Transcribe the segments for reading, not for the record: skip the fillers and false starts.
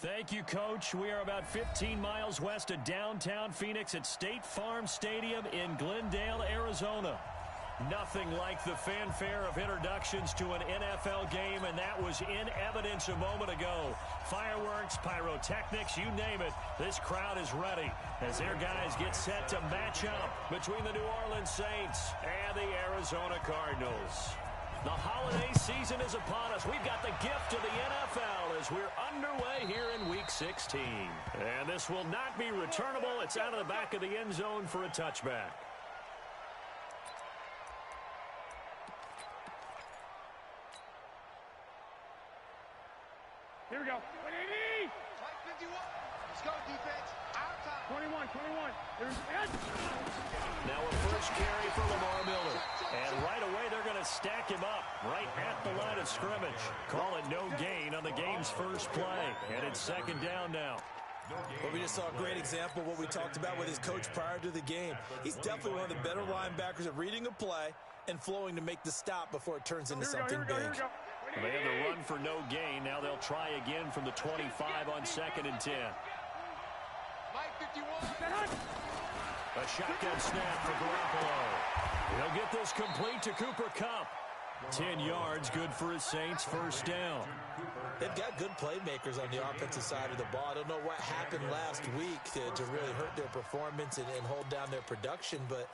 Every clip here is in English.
Thank you, Coach. We are about 15 miles west of downtown Phoenix at State Farm Stadium in Glendale, Arizona. Nothing like the fanfare of introductions to an NFL game, and that was in evidence a moment ago. Fireworks, pyrotechnics, you name it. This crowd is ready as their guys get set to match up between the New Orleans Saints and the Arizona Cardinals. The holiday season is upon us. We've got the gift of the NFL as we're underway here in Week 16. And this will not be returnable. It's out of the back of the end zone for a touchback. Here we go. 180. 51. Let's go, defense. Out time. 21. Now a first carry for Lamar Miller. And right away they're going to stack him up right at the line of scrimmage. Call it no gain on the game's first play. And it's second down now. Well, we just saw a great example of what we talked about with his coach prior to the game. He's definitely one of the better linebackers at reading a play and flowing to make the stop before it turns into something big. They had the run for no gain. Now they'll try again from the 25 on 2nd and 10. A shotgun snap for Garoppolo. He'll get this complete to Cooper Kupp. 10 yards, good for his Saints, first down. They've got good playmakers on the offensive side of the ball. I don't know what happened last week to really hurt their performance and hold down their production, but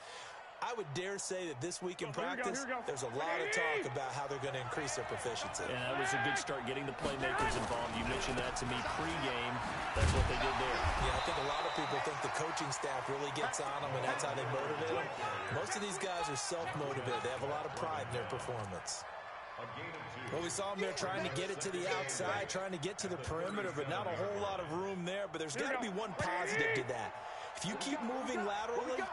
I would dare say that this week in practice, there's a lot of talk about how they're going to increase their proficiency. And that was a good start getting the playmakers involved. You mentioned that to me pregame. That's what they did there. Yeah, I think a lot of people think the coaching staff really gets on them, and that's how they motivate them. Most of these guys are self-motivated. They have a lot of pride in their performance. Well, we saw them there trying to get it to the outside, trying to get to the perimeter, but not a whole lot of room there. But there's got to be one positive to that. If you keep moving laterally,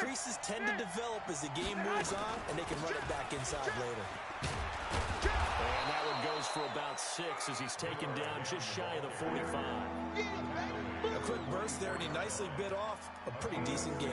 creases tend to develop as the game moves on, and they can run it back inside later. And that one goes for about 6 as he's taken down just shy of the 45. A quick burst there, and he nicely bit off a pretty decent gain.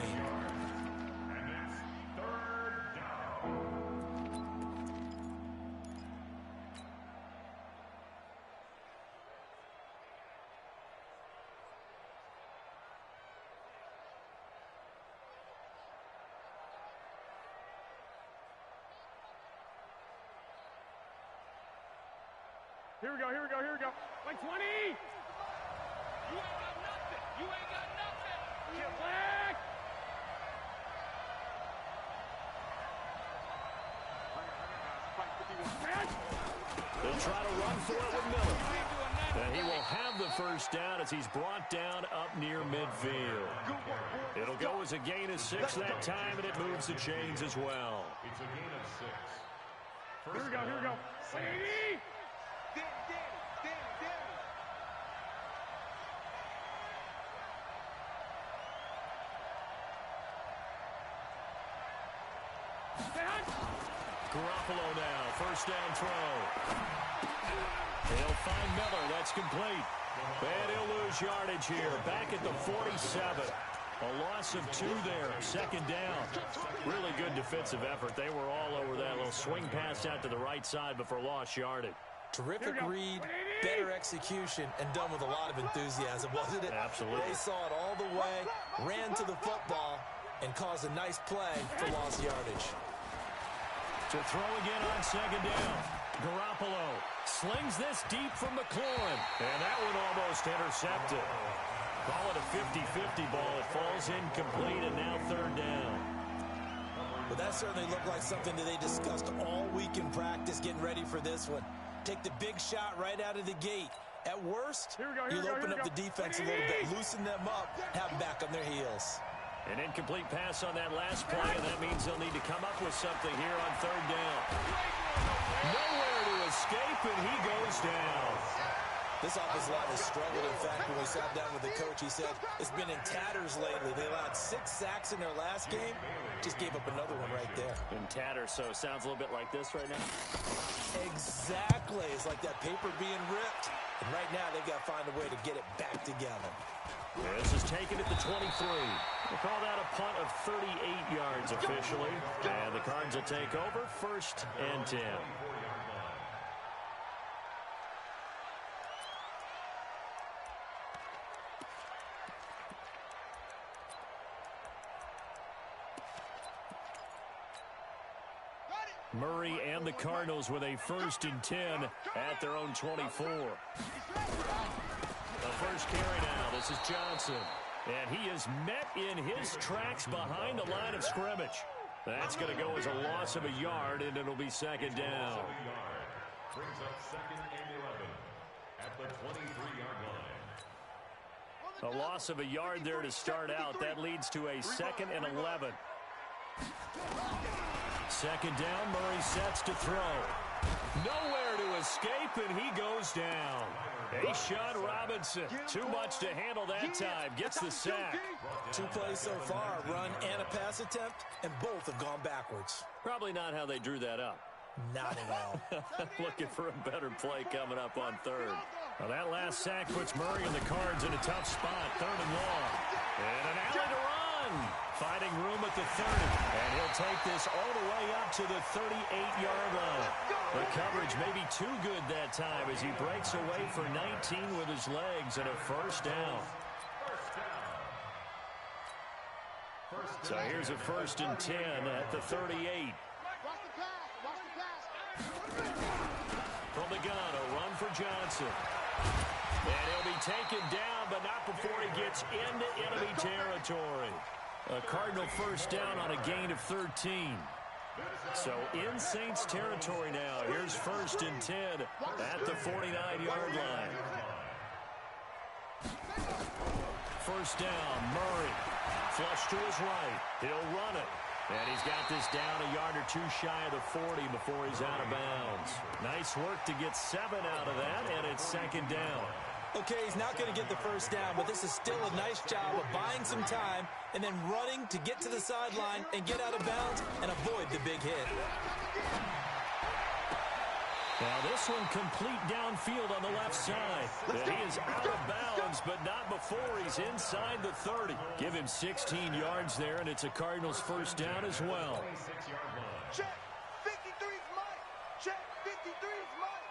Here we go. Like 20. You ain't got nothing. Get back. They'll try to run for it with Miller. And he will have the first down as he's brought down up near midfield. It'll go as a gain of 6 that time, and it moves the chains as well. It's a gain of 6. Here we go. 180. Garoppolo now, first down throw. He'll find Miller, that's complete. And he'll lose yardage here, back at the 47. A loss of 2 there, second down. Really good defensive effort. They were all over that little swing pass out to the right side before lost yardage. Terrific read, better execution, and done with a lot of enthusiasm, wasn't it? Absolutely. They saw it all the way, ran to the football, and caused a nice play for lost yardage. To throw again on second down. Garoppolo slings this deep from McLaurin. And that one almost intercepted. Call it a 50-50 ball. It falls incomplete, and now third down. Well, that certainly looked like something that they discussed all week in practice, getting ready for this one. Take the big shot right out of the gate. At worst, you'll open up the defense a little bit, loosen them up, have them back on their heels. An incomplete pass on that last play, and that means they'll need to come up with something here on third down. Nowhere to escape, and he goes down. This offensive line has struggled. In fact, when we sat down with the coach, he said it's been in tatters lately. They allowed 6 sacks in their last game. Just gave up another one right there. In tatters, so it sounds a little bit like this right now. Exactly. It's like that paper being ripped. And right now, they've got to find a way to get it back together. This is taken at the 23. We'll call that a punt of 38 yards officially. And the Cards will take over, 1st and 10. Murray and the Cardinals with a 1st and 10 at their own 24. The first carry now. This is Johnson. And he is met in his tracks behind the line of scrimmage. That's going to go as a loss of a yard, and it'll be 2nd down. Brings up 2nd and 11 at the 23-yard line. A loss of a yard there to start out. That leads to a 2nd and 11. 2nd down, Murray sets to throw. Nowhere to escape, and he goes down. Sean Robinson, too much to handle that time, gets the sack. 2 plays so far, a run and a pass attempt, and both have gone backwards. Probably not how they drew that up. Not at all. Looking for a better play coming up on 3rd. Well, that last sack puts Murray and the Cards in a tough spot, 3rd and long. And an alley to run. Finding room at the 30. And he'll take this all the way up to the 38-yard line. The coverage may be too good that time as he breaks away for 19 with his legs and a 1st down. So here's a 1st and 10 at the 38. From the gun, a run for Johnson. And he'll be taken down, but not before he gets into enemy territory. A Cardinal 1st down on a gain of 13. So in Saints territory now. Here's 1st and 10 at the 49-yard line. 1st down, Murray. Flush to his right. He'll run it. And he's got this down a yard or 2 shy of the 40 before he's out of bounds. Nice work to get 7 out of that, and it's 2nd down. Okay, he's not going to get the 1st down, but this is still a nice job of buying some time and then running to get to the sideline and get out of bounds and avoid the big hit. Now this one complete downfield on the left side. And he is out of bounds, but not before he's inside the 30. Give him 16 yards there, and it's a Cardinals 1st down as well. Check. 53's Mike. Check. 53's Mike.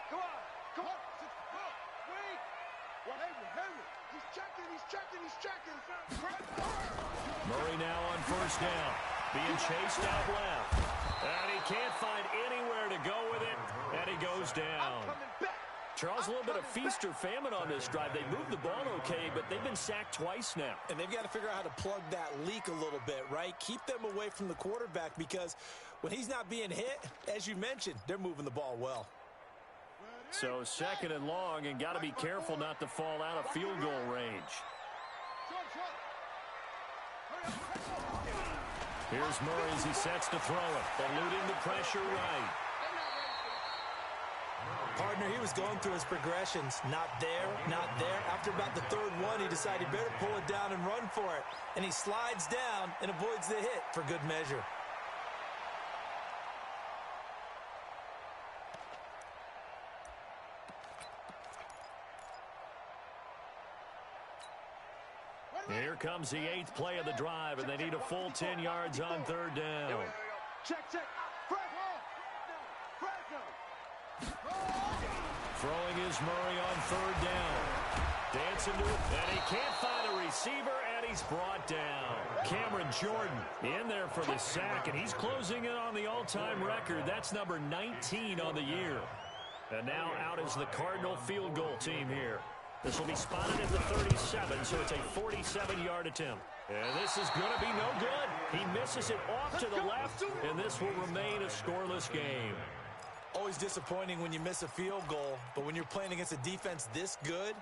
Come on. Come on. Wait. Henry. He's checking. Murray now on 1st down. Being chased out left. And he can't find anywhere to go with it. And he goes down. Charles, a little bit of feast or famine on this drive. They moved the ball okay, but they've been sacked twice now. And they've got to figure out how to plug that leak a little bit, right? Keep them away from the quarterback because when he's not being hit, as you mentioned, they're moving the ball well. So 2nd and long, and got to be careful not to fall out of field goal range. Here's Murray as he sets to throw it, eluding the pressure right. Partner, he was going through his progressions. Not there, not there. After about the 3rd one, he decided he better pull it down and run for it. And he slides down and avoids the hit for good measure. Here comes the 8th play of the drive, and they need a full 10 yards on 3rd down. Check. Throwing is Murray on 3rd down. Dancing to it, and he can't find a receiver, and he's brought down. Cameron Jordan in there for the sack, and he's closing in on the all-time record. That's number 19 on the year. And now out is the Cardinal field goal team here. This will be spotted at the 37, so it's a 47-yard attempt. And this is going to be no good. He misses it off to the left, and this will remain a scoreless game. Always disappointing when you miss a field goal, but when you're playing against a defense this good,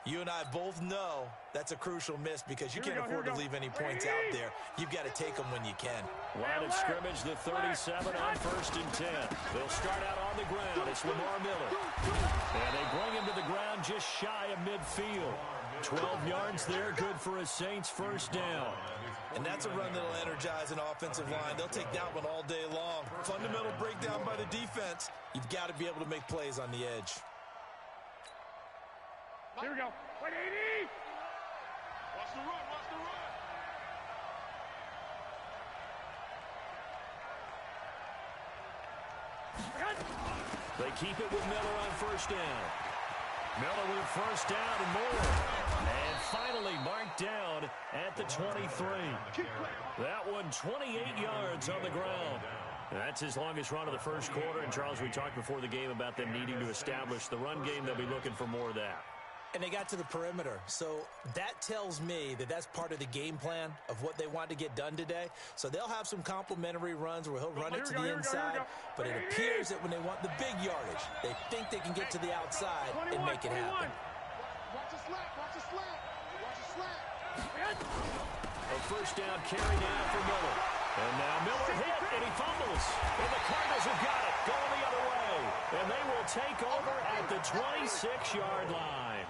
you and I both know that's a crucial miss because you can't afford to leave any points out there. You've got to take them when you can. Line of scrimmage, the 37 on 1st and 10. They'll start out on the ground. It's Lamar Miller. And they bring him to the ground just shy of midfield. 12 yards there, good for a Saints 1st down. And that's a run that'll energize an offensive line. They'll take that one all day long. Fundamental breakdown by the defense. You've got to be able to make plays on the edge. Here we go. 180. Watch the run. They keep it with Miller on 1st down. Miller with 1st down and more. And finally marked down at the 23. That one 28 yards on the ground. That's his longest run of the first quarter. And, Charles, we talked before the game about them needing to establish the run game. They'll be looking for more of that. And they got to the perimeter. So that tells me that that's part of the game plan of what they want to get done today. So they'll have some complimentary runs where he'll run it to the inside. But it appears that when they want the big yardage, they think they can get to the outside and make it happen. Watch a slap, watch a slap, watch a slap. A first down carry down for Miller. And now Miller hit, and he fumbles. And the Cardinals have got it, going the other way. And they will take over at the 26-yard line.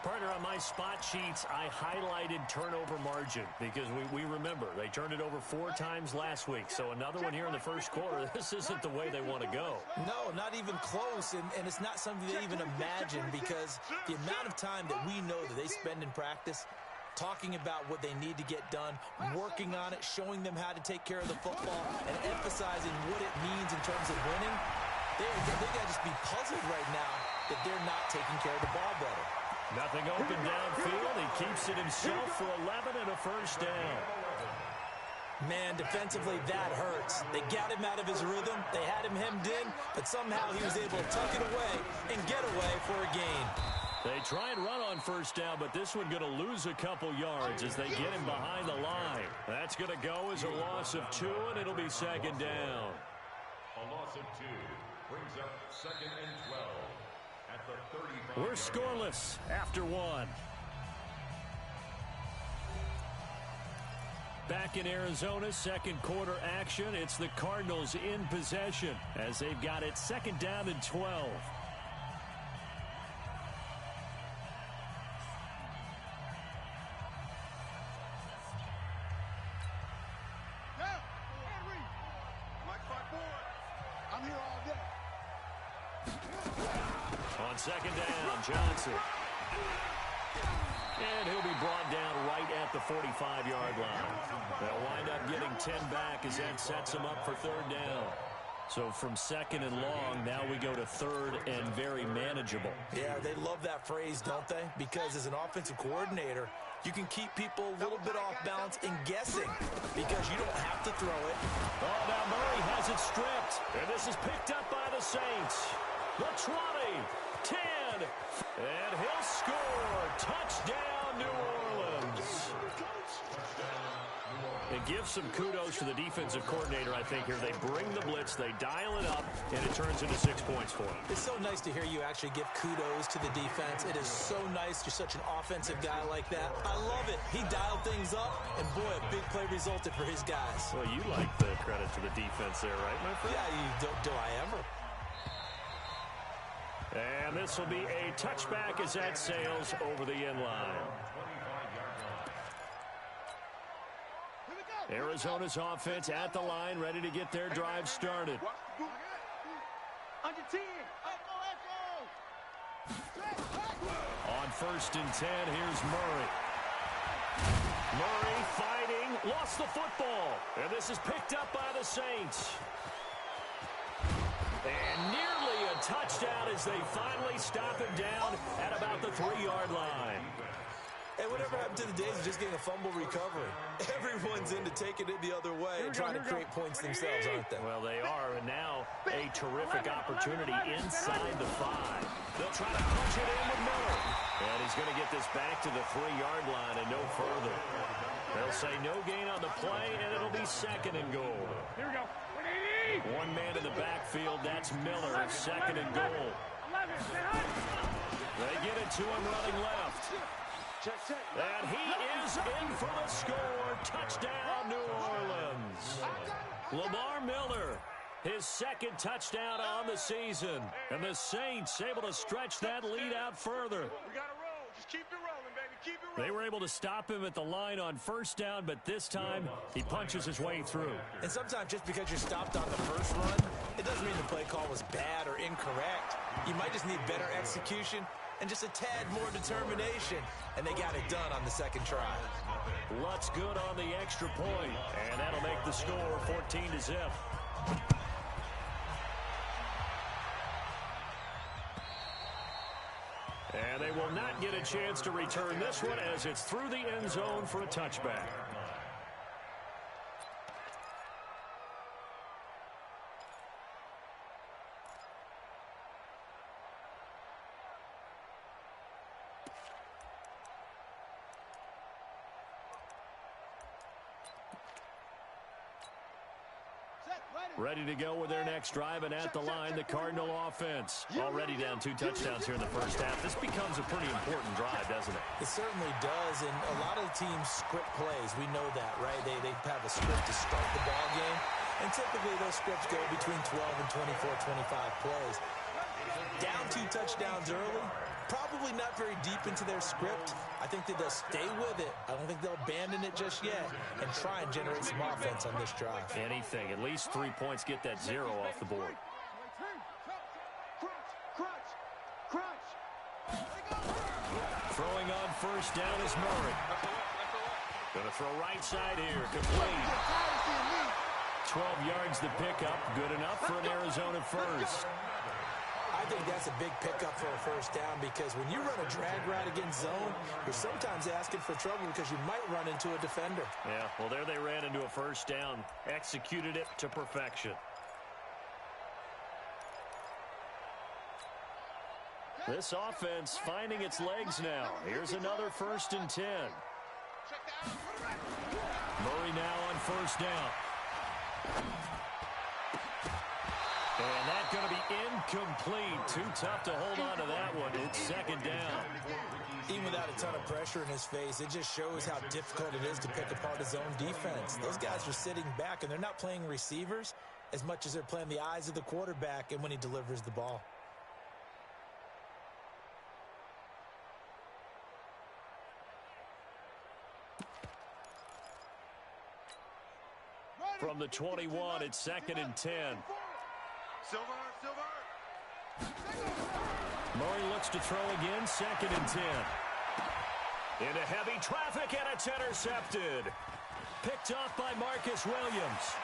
Partner, on my spot sheets, I highlighted turnover margin because we remember they turned it over 4 times last week. So another one here in the first quarter. This isn't the way they want to go. No, not even close, and it's not something they even imagine because the amount of time that we know that they spend in practice talking about what they need to get done, working on it, showing them how to take care of the football, and emphasizing what it means in terms of winning, they got to just be puzzled right now that they're not taking care of the ball better. Nothing open downfield. He keeps it himself for 11 and a first down. Man, defensively, that hurts. They got him out of his rhythm. They had him hemmed in, but somehow he was able to tuck it away and get away for a gain. They try and run on first down, but this one going to lose a couple yards as they get him behind the line. That's going to go as a loss of 2, and it'll be second down. A loss of 2 brings up 2nd and 12 at the 35. We're scoreless after 1. Back in Arizona, second quarter action. It's the Cardinals in possession as they've got it second down and 12. On second down, Johnson. And he'll be brought down right at the 45-yard line. They'll wind up getting 10 back as that sets them up for third down. So from second and long, now we go to third and very manageable. Yeah, they love that phrase, don't they? Because as an offensive coordinator, you can keep people a little bit off balance and guessing because you don't have to throw it. Oh, now Murray has it stripped. And this is picked up by the Saints. The 20, 10, and he'll score. Touchdown, New Orleans. It gives some kudos to the defensive coordinator, I think, here. They bring the blitz, they dial it up, and it turns into 6 points for them. It's so nice to hear you actually give kudos to the defense. It is so nice. You're such an offensive guy like that. I love it. He dialed things up, and boy, a big play resulted for his guys. Well, you like the credit to the defense there, right, my friend? Yeah, do I ever? And this will be a touchback as that sails over the end line. Arizona's offense at the line, ready to get their drive started. Under 10. On first and 10, here's Murray. Murray fighting, lost the football. And this is picked up by the Saints. And nearly a touchdown as they finally stop him down at about the 3-yard line. Hey, whatever happened to the days of just getting a fumble recovery? Everyone's into taking it the other way and trying to create points themselves, aren't they? Well, they are, and now a terrific opportunity inside the 5. They'll try to punch it in with Miller. And he's going to get this back to the 3-yard line and no further. They'll say no gain on the play, and it'll be second and goal. Here we go. One man in the backfield, that's Miller, second and goal. They get it to him running left. And he is in for the score. Touchdown, New Orleans. Lamar Miller, his second touchdown on the season. And the Saints able to stretch that lead out further. We got to roll. Just keep it rolling, baby. Keep it rolling. They were able to stop him at the line on first down, but this time he punches his way through. And sometimes just because you're stopped on the first run, it doesn't mean the play call was bad or incorrect. You might just need better execution and just a tad more determination, and they got it done on the second try. Lutz good on the extra point, and that'll make the score 14-0. And they will not get a chance to return this one as it's through the end zone for a touchback. Ready to go with their next drive, and at the line, the Cardinal offense. Already down 2 touchdowns here in the first half. This becomes a pretty important drive, doesn't it? It certainly does, and a lot of the teams script plays. We know that, right? They have a script to start the ball game, and typically those scripts go between 12 and 24, 25 plays. Down 2 touchdowns early, probably not very deep into their script. I think that they'll stay with it. I don't think they'll abandon it just yet and try and generate some offense on this drive. Anything. At least 3 points, get that 0 off the board. Throwing on first down is Murray. Going to throw right side here. Complete. 12 yards the pickup. Good enough for an Arizona first. I think that's a big pickup for a first down because when you run a drag route against zone, you're sometimes asking for trouble because you might run into a defender. Yeah, well, there they ran into a first down. Executed it to perfection. This offense finding its legs now. Here's another 1st and 10. Murray now on first down. And that's going to be incomplete. Too tough to hold on to that one. It's 2nd down. Even without a ton of pressure in his face, it just shows how difficult it is to pick apart his own defense. Those guys are sitting back, and they're not playing receivers as much as they're playing the eyes of the quarterback and when he delivers the ball. From the 21, it's 2nd and 10. Silver. Murray looks to throw again, 2nd and 10. Into heavy traffic, and it's intercepted. Picked off by Marcus Williams.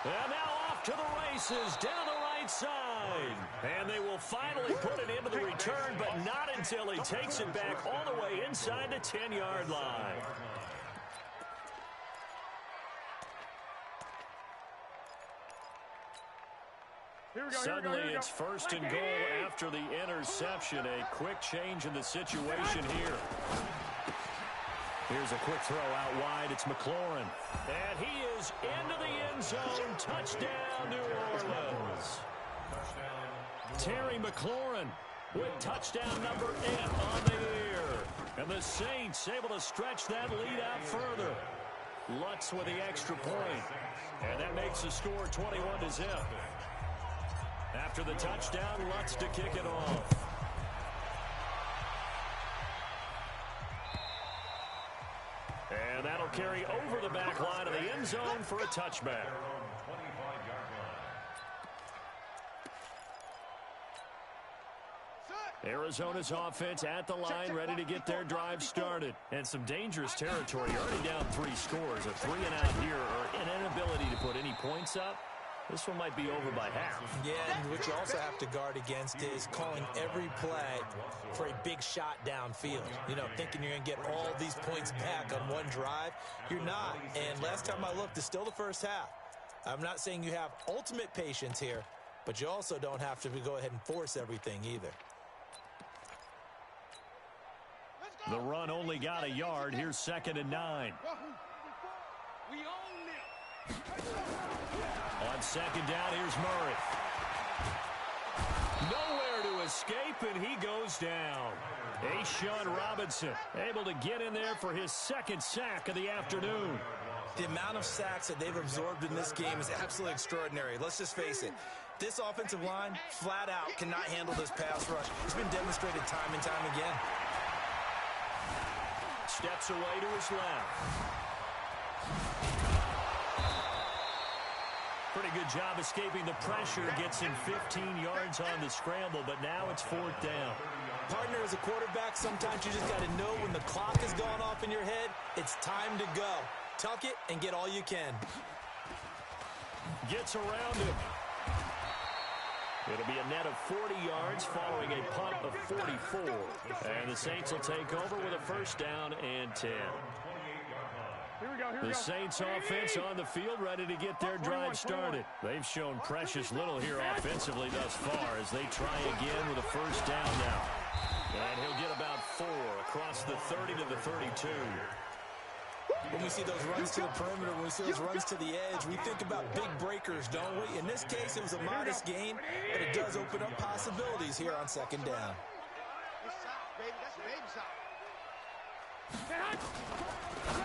And now off to the races, down the right side. And they will finally put it into the return, but not until he takes it back all the way inside the 10-yard line. Suddenly it's 1st and goal after the interception. A quick change in the situation here. Here's a quick throw out wide. It's McLaurin. And he is into the end zone. Touchdown, New Orleans. Terry McLaurin with touchdown number 8 on the year. And the Saints able to stretch that lead out further. Lutz with the extra point. And that makes the score 21-0. After the touchdown, Lutz to kick it off. And that'll carry over the back line of the end zone for a touchback. Arizona's offense at the line, ready to get their drive started. And some dangerous territory. Already down 3 scores. A 3-and-out here, or an inability to put any points up. This one might be over by half. Yeah, and what you also have to guard against is calling every play for a big shot downfield. You know, thinking you're going to get all these points back on one drive. You're not. And last time I looked, it's still the first half. I'm not saying you have ultimate patience here, but you also don't have to go ahead and force everything either. The run only got a yard. Here's 2nd and 9. We own it. On 2nd down, here's Murray. Nowhere to escape, and he goes down. A'Shawn Robinson able to get in there for his 2nd sack of the afternoon. The amount of sacks that they've absorbed in this game is absolutely extraordinary. Let's just face it. This offensive line, flat out, cannot handle this pass rush. It's been demonstrated time and time again. Steps away to his left. Pretty good job escaping the pressure. Gets him 15 yards on the scramble, but now it's 4th down. Partner, as a quarterback, sometimes you just got to know when the clock has gone off in your head, it's time to go. Tuck it and get all you can. Gets around him. It'll be a net of 40 yards following a punt of 44. And the Saints will take over with a 1st down and 10. The Saints offense on the field, ready to get their drive started. They've shown precious little here offensively thus far as they try again with a 1st down now. And he'll get about 4 across the 30 to the 32. when we see those runs to the perimeter, when we see those runs to the edge, we think about big breakers, don't we? In this case, it was a modest gain, but it does open up possibilities here on second down.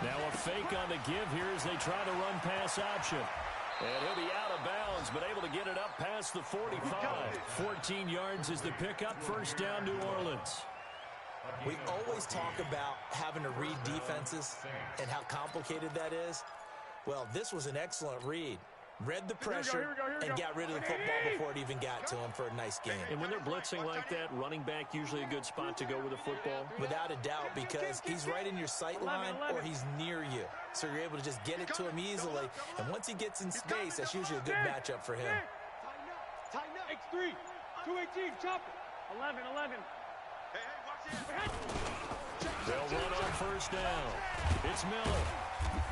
Now a fake on the give here as they try the run pass option. And he'll be out of bounds, but able to get it up past the 45. 14 yards is the pickup. First down, New Orleans. We always talk about having to read defenses and how complicated that is. Well, this was an excellent read. Read the pressure and got rid of the football before it even got to him for a nice game. And when they're blitzing like that, running back usually a good spot to go with the football? Without a doubt, because he's right in your sight line or he's near you. So you're able to just get it to him easily. And once he gets in space, that's usually a good matchup for him. Tighten up. X3, 218, chop it. 11. They'll run on first down. It's Miller.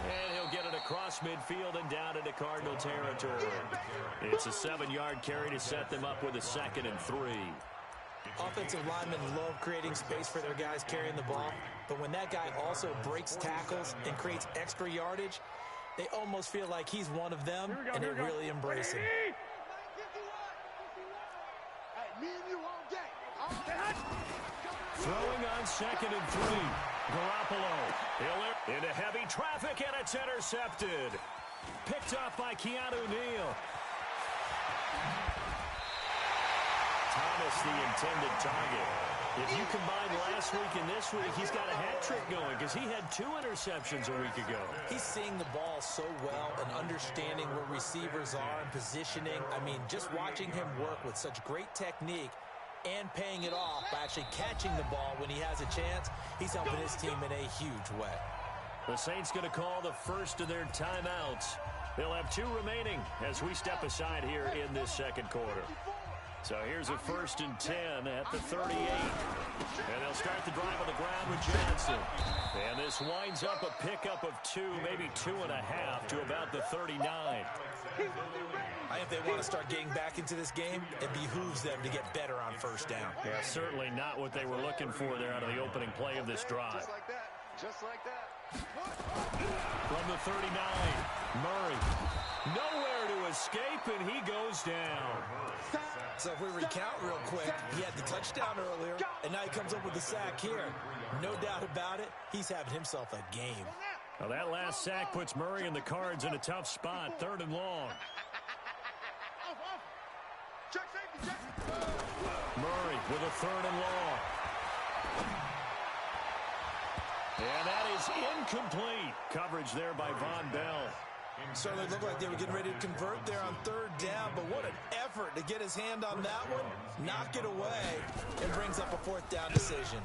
And he'll get it across midfield and down into Cardinal territory. It's a 7-yard carry to set them up with a 2nd and 3. Offensive linemen love creating space for their guys carrying the ball, but when that guy also breaks tackles and creates extra yardage, they almost feel like he's one of them, and they really embrace him. Throwing on 2nd and 3. Garoppolo into heavy traffic, and it's intercepted. Picked off by Keanu Neal. Thomas, the intended target. If you combine last week and this week, he's got a hat trick going because he had 2 interceptions a week ago. He's seeing the ball so well and understanding where receivers are and positioning. I mean, just watching him work with such great technique and paying it off by actually catching the ball when he has a chance, he's helping his team in a huge way. The Saints going to call the first of their timeouts. They'll have 2 remaining as we step aside here in this second quarter. So here's a 1st and 10 at the 38. And they'll start the drive on the ground with Johnson. And this winds up a pickup of 2, maybe 2.5 to about the 39. If they want to start getting back into this game, it behooves them to get better on first down. Yeah, certainly not what they were looking for there out of the opening play of this drive. Just like that. From the 39, Murray. Nowhere to escape, and he goes down. So if we recount real quick, he had the touchdown earlier, and now he comes up with the sack here. No doubt about it, he's having himself a game. Well, that last sack puts Murray and the Cards in a tough spot, 3rd and long. Murray with a 3rd and long. And that is incomplete. Coverage there by Von Bell. Certainly looked like they were getting ready to convert there on 3rd down, but what an effort to get his hand on that one, knock it away, and brings up a 4th down decision.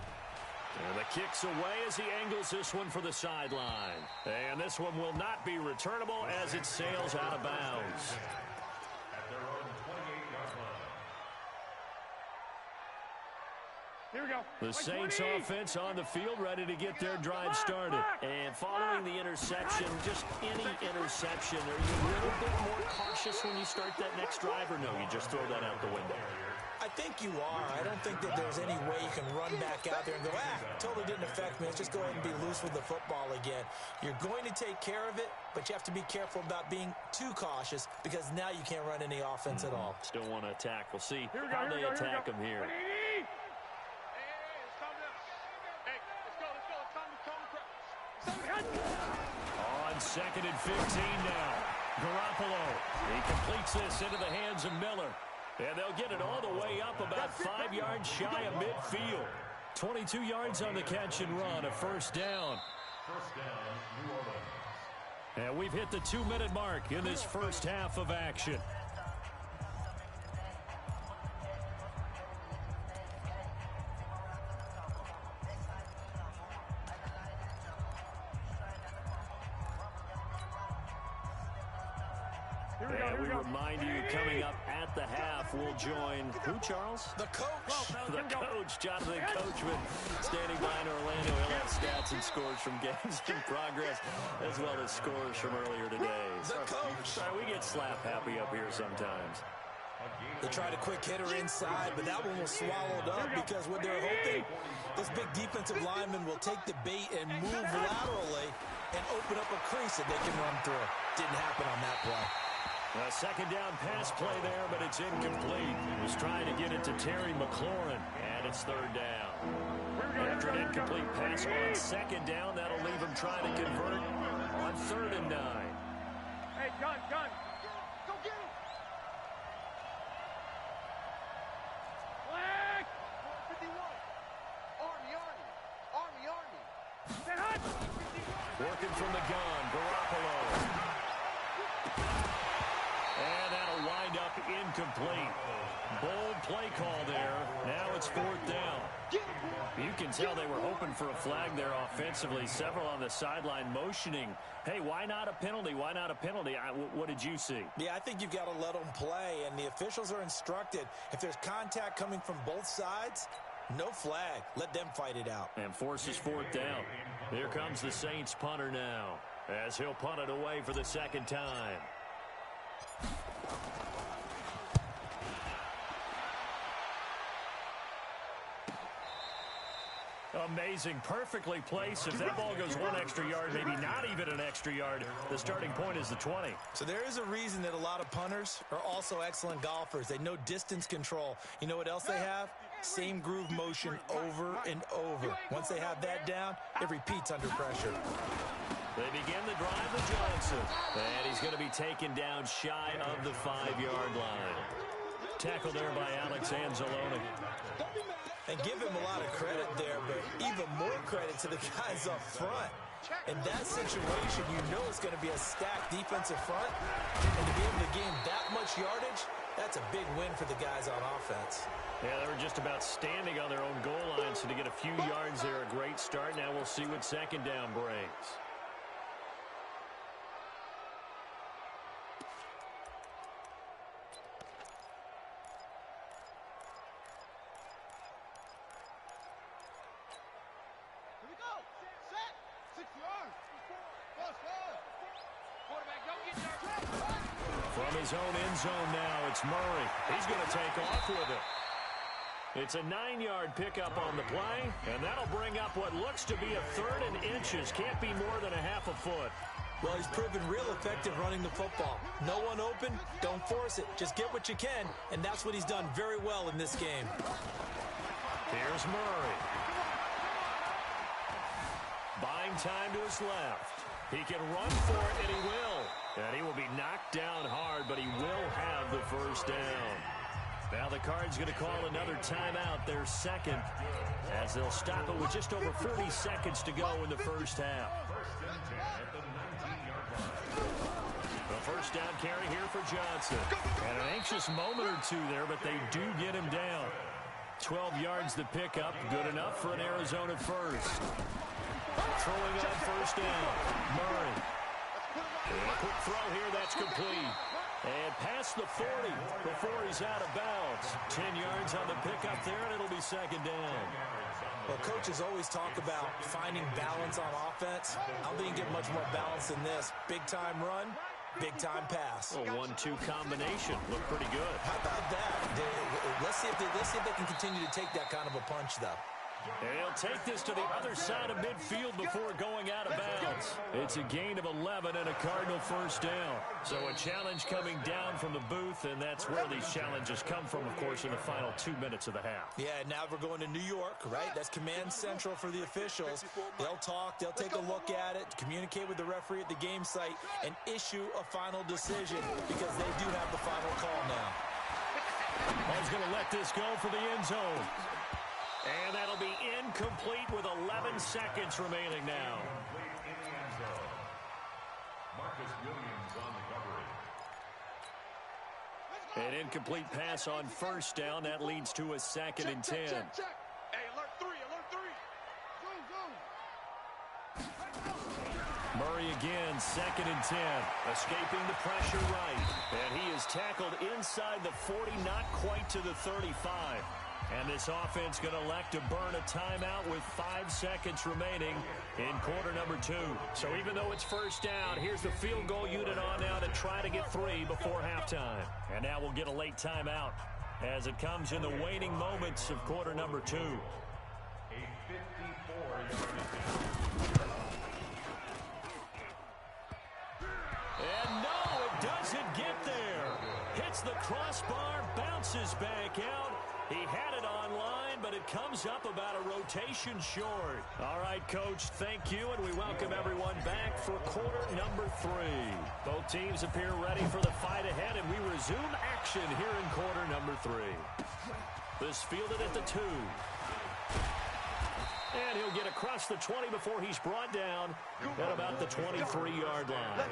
And the kick's away as he angles this one for the sideline. And this one will not be returnable as it sails out of bounds. Here we go. The Saints offense on the field ready to get their drive started. And following the interception, just any interception, are you a little bit more cautious when you start that next drive, or no, you just throw that out the window? I think you are. I don't think that there's any way you can run back out there and go, totally didn't affect me. Let's just go ahead and be loose with the football again. You're going to take care of it, but you have to be careful about being too cautious because now you can't run any offense at all. Still want to attack. We'll see how they attack them here. On 2nd and 15 now. Garoppolo. He completes this into the hands of Miller. And they'll get it all the way up about 5 yards shy of midfield. 22 yards on the catch and run, a 1st down. New Orleans. And we've hit the 2-minute mark in this first half of action. And we remind you, coming up at the half, we'll join who, Charles? The coach. The coach, Jonathan Coachman, standing by in Orlando. He'll have stats and scores from games in progress, as well as scores from earlier today. The coach. Sorry, we get slap happy up here sometimes. They tried a quick hitter inside, but that one was swallowed up because what they're hoping, this big defensive lineman will take the bait and move laterally and open up a crease that they can run through. Didn't happen on that play. A second down pass play there, but it's incomplete. He was trying to get it to Terry McLaurin, and it's third down. After an incomplete pass on second down, that'll leave him trying to convert on 3rd and 9. Hey, gun. Go get him. Flag. 51. Army. Stand hot. Working from the gun, Garoppolo. And that'll wind up incomplete. Bold play call there. Now it's 4th down. You can tell they were hoping for a flag there offensively. Several on the sideline motioning. Hey, why not a penalty? Why not a penalty? What did you see? Yeah, I think you've got to let them play, and the officials are instructed. If there's contact coming from both sides, no flag. Let them fight it out. And forces 4th down. Here comes the Saints punter now, as he'll punt it away for the second time. Amazing, perfectly placed. If that ball goes 1 extra yard, maybe not even an extra yard, the starting point is the 20. So there is a reason that a lot of punters are also excellent golfers. They know distance control. You know what else they have? Same groove motion over and over. Once they have that down, it repeats under pressure. They begin the drive with Johnson. And he's going to be taken down shy of the 5-yard line. Tackled there by Alex Anzalone. And give him a lot of credit there, but even more credit to the guys up front. In that situation, you know it's going to be a stacked defensive front. And to be able to gain that much yardage, that's a big win for the guys on offense. Yeah, they were just about standing on their own goal line, so to get a few yards there, a great start. Now we'll see what second down brings. From his own end zone now, it's Murray. He's going to take off with it. It's a 9-yard pickup on the play, and that'll bring up what looks to be a 3rd and inches. Can't be more than a half a foot. Well, he's proven real effective running the football. No one open, don't force it. Just get what you can, and that's what he's done very well in this game. Here's Murray. Buying time to his left. He can run for it, and he will. And he will be knocked down hard, but he will have the first down. Now the Cards going to call another timeout, their second, as they'll stop it with just over 40 seconds to go in the first half. The first down carry here for Johnson. And an anxious moment or two there, but they do get him down. 12 yards the pickup, good enough for an Arizona first. Throwing on first down, Murray. And a quick throw here, that's complete. And past the 40 before he's out of bounds. 10 yards on the pickup there, and it'll be second down. Well, coaches always talk about finding balance on offense. I don't think you get much more balance than this. Big-time run, big-time pass. A 1-2 combination. Look pretty good. How about that? Let's see if they can continue to take that kind of a punch, though. And he'll take this to the other side of midfield before going out of bounds. It's a gain of 11 and a Cardinal first down. So a challenge coming down from the booth, and that's where these challenges come from, of course, in the final 2 minutes of the half. Yeah, now we're going to New York, right? That's command central for the officials. They'll talk, they'll take a look at it, communicate with the referee at the game site, and issue a final decision because they do have the final call now. Well, he's going to let this go for the end zone. And that'll be incomplete with 11 seconds remaining now. Marcus Williams on the coverage. An incomplete pass on first down. That leads to a second and 10. Check. Hey, alert 3. Zoom. Murray again, second and 10. Escaping the pressure right. And he is tackled inside the 40, not quite to the 35. And this offense going to elect to burn a timeout with 5 seconds remaining in quarter number 2. So even though it's first down, here's the field goal unit on now to try to get 3 before halftime. And now we'll get a late timeout as it comes in the waning moments of quarter number 2. A 54-yard And no, it doesn't get there. Hits the crossbar, bounces back out. He had it online, but it comes up about a rotation short. All right, Coach, thank you, and we welcome everyone back for quarter number 3. Both teams appear ready for the fight ahead, and we resume action here in quarter number 3. This fielded at the 2. And he'll get across the 20 before he's brought down at about the 23-yard line.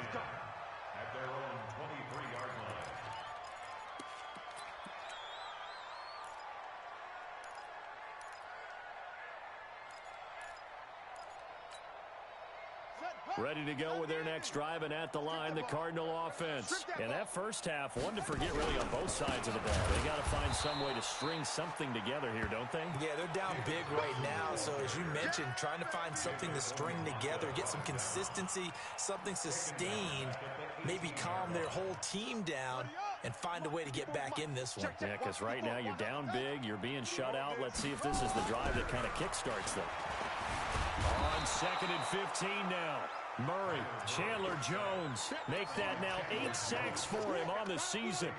at their own 23-yard line. Ready to go with their next drive, and at the line, the Cardinal offense. In that first half, one to forget really on both sides of the ball. They got to find some way to string something together here, don't they? Yeah, they're down big right now, so as you mentioned, trying to find something to string together, get some consistency, something sustained, maybe calm their whole team down and find a way to get back in this one. Yeah, because right now you're down big, you're being shut out. Let's see if this is the drive that kind of kickstarts them. On 2nd and 15 now. Murray, Chandler Jones make that now 8 sacks for him on the season.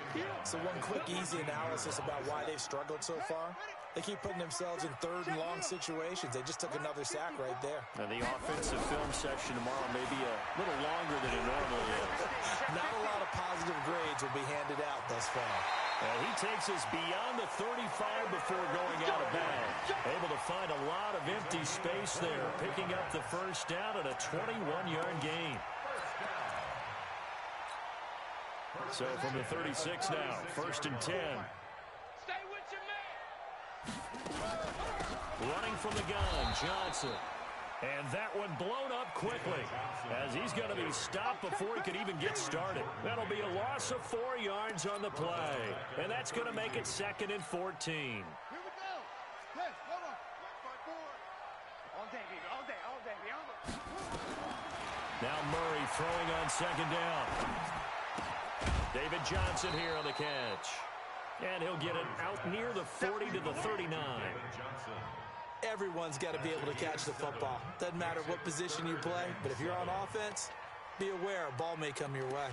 So one quick, easy analysis about why they've struggled so far. They keep putting themselves in 3rd and long situations. They just took another sack right there. Now the offensive film section tomorrow may be a little longer than it normally is. Not a lot of positive grades will be handed out thus far. He takes us beyond the 35 before going out of bounds. Able to find a lot of empty space there, picking up the first down at a 21-yard gain. So from the 36 now, 1st and 10. Stay with your man. Running from the gun, Johnson. And that one blown up quickly as he's going to be stopped before he could even get started. That'll be a loss of 4 yards on the play. And that's going to make it 2nd and 14. Here we go. Yes, hold on. 1-5-4. All day, baby. All day, baby. Now Murray throwing on 2nd down. David Johnson here on the catch. And he'll get it out near the 40 to the 39. Everyone's got to be able to catch the football. Doesn't matter what position you play, but if you're on offense, be aware a ball may come your way.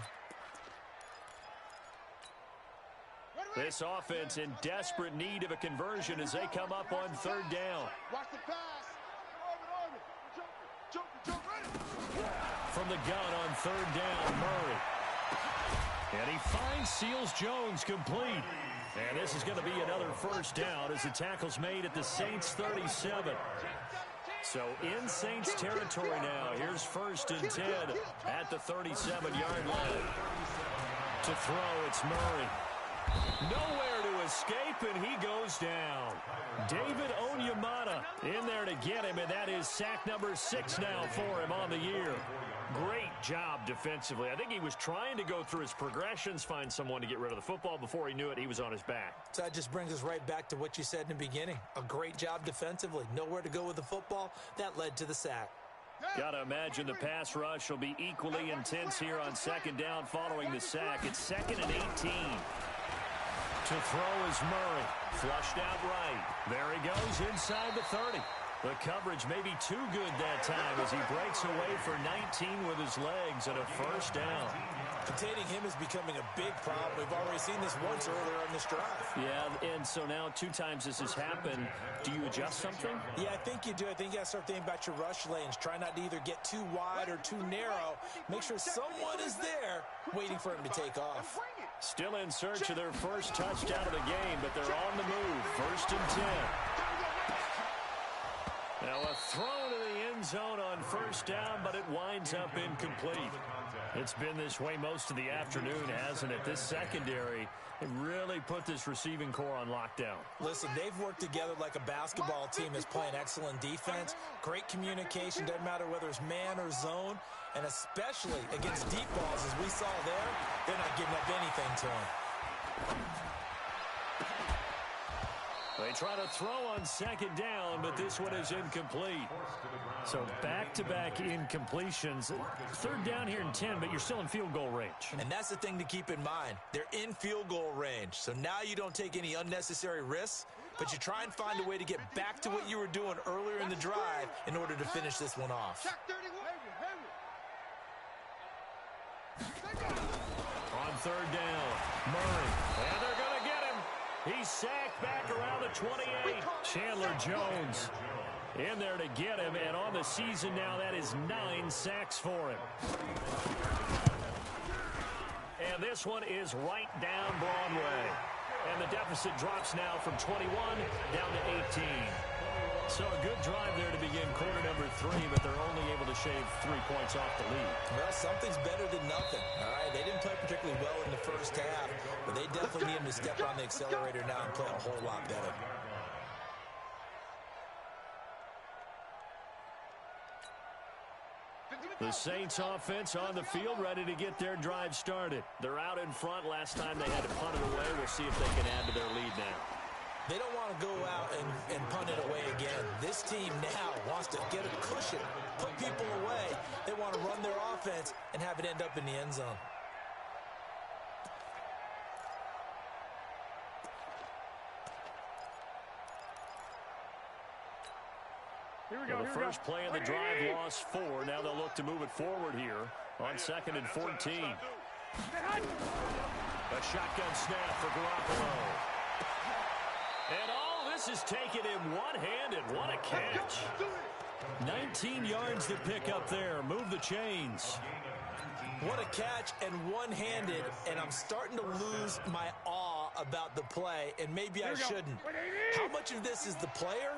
This offense in desperate need of a conversion as they come up on 3rd down. Watch the pass. Jump, ready. From the gun on 3rd down, Murray. And he finds Seals-Jones complete. And this is going to be another first down as the tackle's made at the Saints 37. So in Saints territory now. Here's 1st and 10 at the 37-yard line. To throw, it's Murray. Nowhere to escape, and he goes down. David Onyemata in there to get him, and that is sack number 6 now for him on the year. Great job defensively. I think he was trying to go through his progressions, find someone to get rid of the football. Before he knew it, he was on his back. So that just brings us right back to what you said in the beginning. A great job defensively. Nowhere to go with the football. That led to the sack. Got to imagine the pass rush will be equally intense here on 2nd down following the sack. It's 2nd and 18. To throw is Murray. Flushed out right. There he goes inside the 30. The coverage may be too good that time as he breaks away for 19 with his legs and a first down. Containing him is becoming a big problem. We've already seen this once earlier on this drive. Yeah, and so now 2 times this has happened. Do you adjust something? Yeah, I think you do. I think you got to start thinking about your rush lanes. Try not to either get too wide or too narrow. Make sure someone is there waiting for him to take off. Still in search of their first touchdown of the game, but they're on the move. 1st and 10. Now a throw to the end zone on 1st down, but it winds up incomplete. It's been this way most of the afternoon, hasn't it? This secondary really put this receiving core on lockdown. Listen, they've worked together like a basketball team that's playing excellent defense. Great communication, doesn't matter whether it's man or zone. And especially against deep balls, as we saw there, they're not giving up anything to him. They try to throw on second down, but this one is incomplete. So back-to-back incompletions. Third down here in 10, but you're still in field goal range. And that's the thing to keep in mind. They're in field goal range. So now you don't take any unnecessary risks, but you try and find a way to get back to what you were doing earlier in the drive in order to finish this one off. On third down, Murray. And they're going to get him. He's sacked back around the 28. Chandler Jones in there to get him. And on the season now, that is 9 sacks for him. And this one is right down Broadway. And the deficit drops now from 21 down to 18. So a good drive there to begin quarter number 3, but they're only able to shave 3 points off the lead. Well, something's better than nothing, all right? They didn't play particularly well in the first half, but they definitely need them to step on the accelerator now and play a whole lot better. The Saints offense on the field, ready to get their drive started. They're out in front. Last time they had to punt it away. We'll see if they can add to their lead now. They don't want to go out and punt it away again. This team now wants to get a cushion, put people away. They want to run their offense and have it end up in the end zone. Here we go. The first play of the drive lost 4. Now they'll look to move it forward here on 2nd and 14. A shotgun snap for Garoppolo. And all this is taken in one-handed. What a catch. 19 yards to pick up there. Move the chains. What a catch and one-handed, and I'm starting to lose my awe about the play, and maybe I shouldn't. How much of this is the player?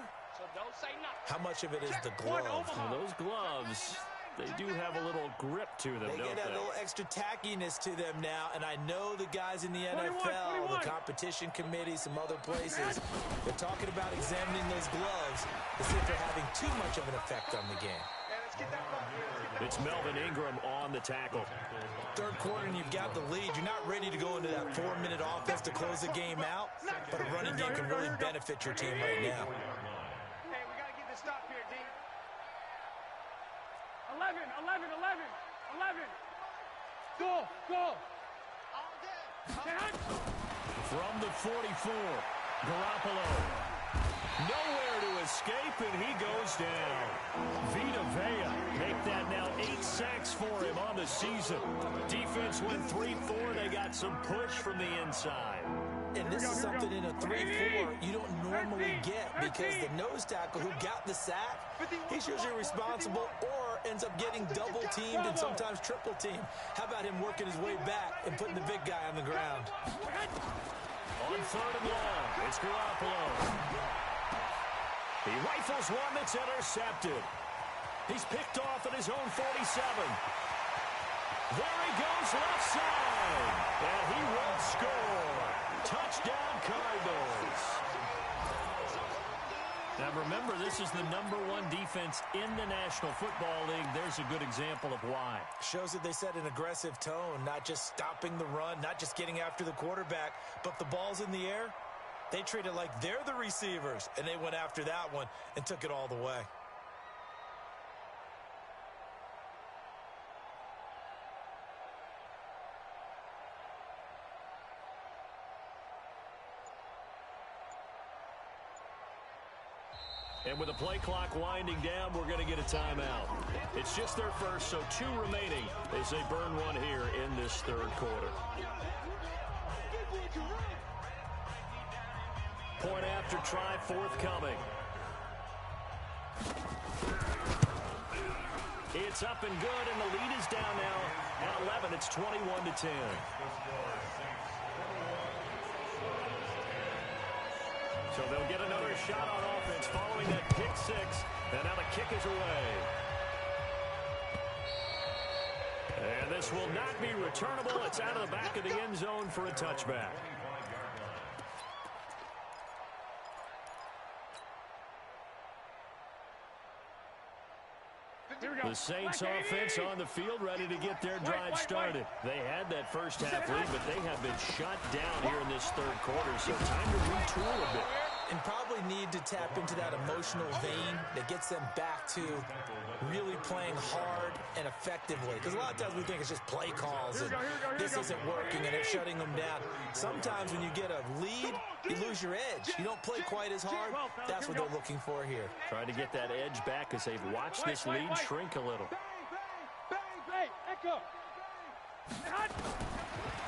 How much of it is the glove? Well, those gloves, they do have a little grip to them, They don't get they? a little extra tackiness to them now, and I know the guys in the NFL, the competition committee, some other places, they're talking about examining those gloves to see if they're having too much of an effect on the game. It's Melvin Ingram on the tackle. Third quarter and you've got the lead. You're not ready to go into that 4-minute offense to close the game out, but a running game can really benefit your team right now. Hey, we got to get this stop here, D. 11. Go. All day. From the 44, Garoppolo. Nowhere to escape, and he goes down. Vita Vea make that now 8 sacks for him on the season. Defense went 3-4. They got some push from the inside. And this is something in a 3-4 you don't normally get, because the nose tackle who got the sack, he's usually responsible or ends up getting double-teamed and sometimes triple-teamed. How about him working his way back and putting the big guy on the ground? On 3rd and long, it's Garoppolo. He rifles one that's intercepted. He's picked off at his own 47. There he goes left side. And he will score. Touchdown, Cardinals. Now remember, this is the #1 defense in the National Football League. There's a good example of why. Shows that they set an aggressive tone, not just stopping the run, not just getting after the quarterback, but the ball's in the air. They treat it like they're the receivers, and they went after that one and took it all the way. And with the play clock winding down, we're going to get a timeout. It's just their first, so 2 remaining as they burn one here in this 3rd quarter. Point after try forthcoming. It's up and good, and the lead is down now at 11. It's 21-10. So they'll get another shot on offense following that pick 6, and now the kick is away. And this will not be returnable. It's out of the back of the end zone for a touchback. The Saints offense on the field, ready to get their drive started. They had that first half lead, but they have been shut down here in this 3rd quarter, so time to retool a bit. and probably need to tap into that emotional vein that gets them back to really playing hard and effectively. Because a lot of times we think it's just play calls and this isn't working and it's shutting them down. Sometimes when you get a lead, you lose your edge. You don't play quite as hard. That's what they're looking for here. Trying to get that edge back as they've watched this lead shrink a little.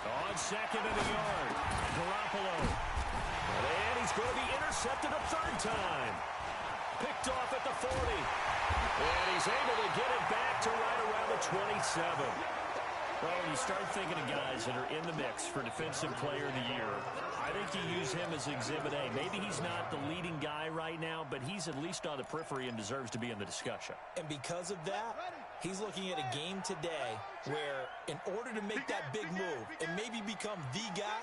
On second and a yard, Garoppolo. And he's going to be intercepted a third time. Picked off at the 40. And he's able to get it back to right around the 27. Well, when you start thinking of guys that are in the mix for Defensive Player of the Year, I think you use him as Exhibit A. Maybe he's not the leading guy right now, but he's at least on the periphery and deserves to be in the discussion. And because of that, he's looking at a game today where in order to make that big move and maybe become the guy,